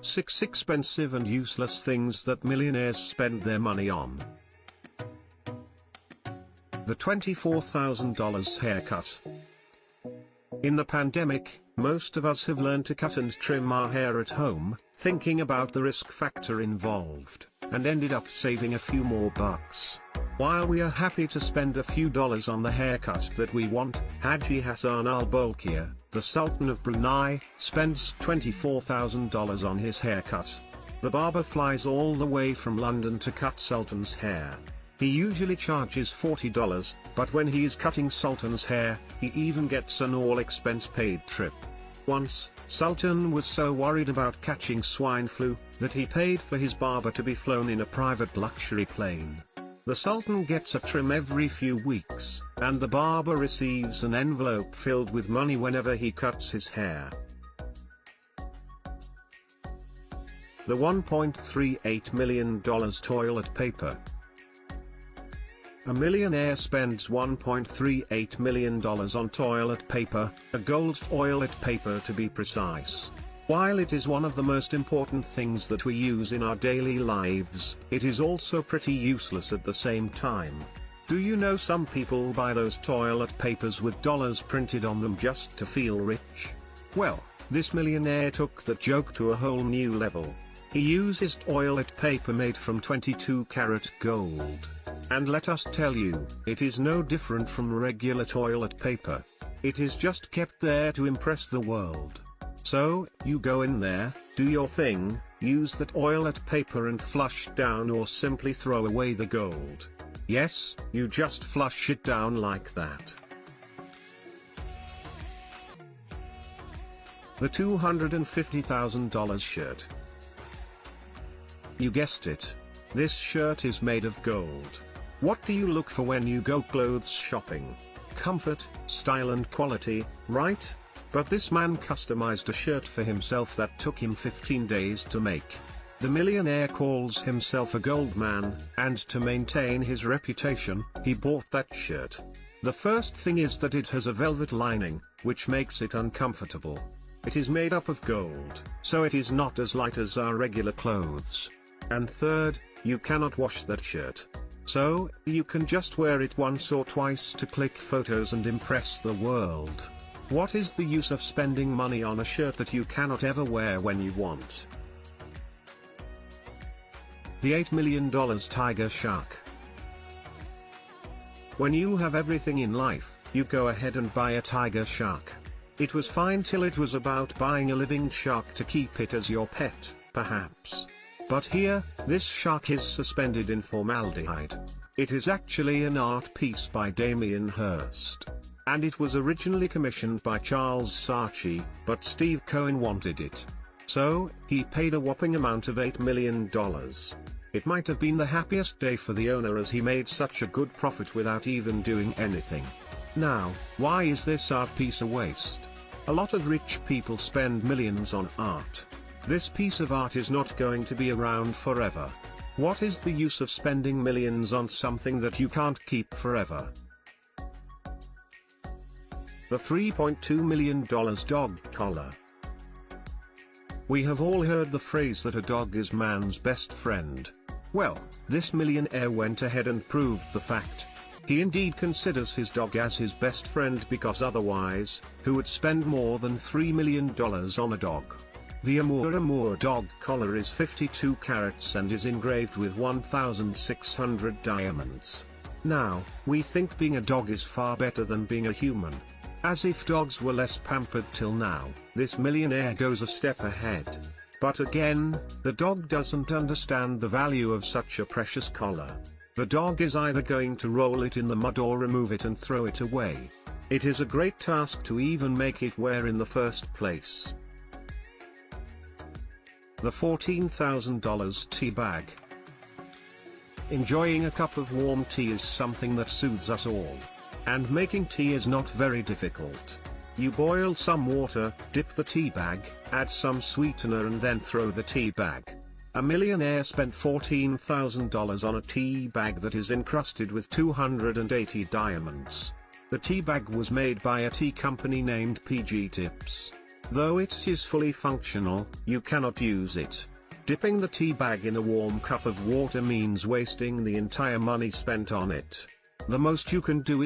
6 expensive and useless things that millionaires spend their money on. The $24,000 haircut. In the pandemic, most of us have learned to cut and trim our hair at home, thinking about the risk factor involved, and ended up saving a few more bucks. While we are happy to spend a few dollars on the haircut that we want, Haji Hassan Al Bolkiah, the Sultan of Brunei, spends $24,000 on his haircut. The barber flies all the way from London to cut Sultan's hair. He usually charges $40, but when he is cutting Sultan's hair, he even gets an all-expense-paid trip. Once, Sultan was so worried about catching swine flu, that he paid for his barber to be flown in a private luxury plane. The Sultan gets a trim every few weeks, and the barber receives an envelope filled with money whenever he cuts his hair. The $1.38 million toilet paper. A millionaire spends $1.38 million on toilet paper, a gold toilet paper to be precise. While it is one of the most important things that we use in our daily lives, it is also pretty useless at the same time. Do you know some people buy those toilet papers with dollars printed on them just to feel rich? Well, this millionaire took that joke to a whole new level. He uses toilet paper made from 22-karat gold. And let us tell you, it is no different from regular toilet paper. It is just kept there to impress the world. So, you go in there, do your thing, use the toilet paper and flush down or simply throw away the gold. Yes, you just flush it down like that. The $250,000 shirt. You guessed it. This shirt is made of gold. What do you look for when you go clothes shopping? Comfort, style and quality, right? But this man customized a shirt for himself that took him 15 days to make. The millionaire calls himself a gold man, and to maintain his reputation, he bought that shirt. The first thing is that it has a velvet lining, which makes it uncomfortable. It is made up of gold, so it is not as light as our regular clothes. And third, you cannot wash that shirt. So, you can just wear it once or twice to click photos and impress the world. What is the use of spending money on a shirt that you cannot ever wear when you want? The $8 million tiger shark. When you have everything in life, you go ahead and buy a tiger shark. It was fine till it was about buying a living shark to keep it as your pet, perhaps. But here, this shark is suspended in formaldehyde. It is actually an art piece by Damien Hirst. And it was originally commissioned by Charles Saatchi, but Steve Cohen wanted it. So, he paid a whopping amount of $8 million. It might have been the happiest day for the owner as he made such a good profit without even doing anything. Now, why is this art piece a waste? A lot of rich people spend millions on art. This piece of art is not going to be around forever. What is the use of spending millions on something that you can't keep forever? The $3.2 million dog collar. We have all heard the phrase that a dog is man's best friend. Well, this millionaire went ahead and proved the fact. He indeed considers his dog as his best friend because otherwise, who would spend more than $3 million on a dog? The Amour dog collar is 52 carats and is engraved with 1,600 diamonds. Now, we think being a dog is far better than being a human. As if dogs were less pampered till now, this millionaire goes a step ahead. But again, the dog doesn't understand the value of such a precious collar. The dog is either going to roll it in the mud or remove it and throw it away. It is a great task to even make it wear in the first place. The $14,000 tea bag. Enjoying a cup of warm tea is something that soothes us all. And making tea is not very difficult. You boil some water, dip the tea bag, add some sweetener and then throw the tea bag. A millionaire spent $14,000 on a tea bag that is encrusted with 280 diamonds. The tea bag was made by a tea company named PG Tips. Though it is fully functional, you cannot use it. Dipping the tea bag in a warm cup of water means wasting the entire money spent on it. The most you can do is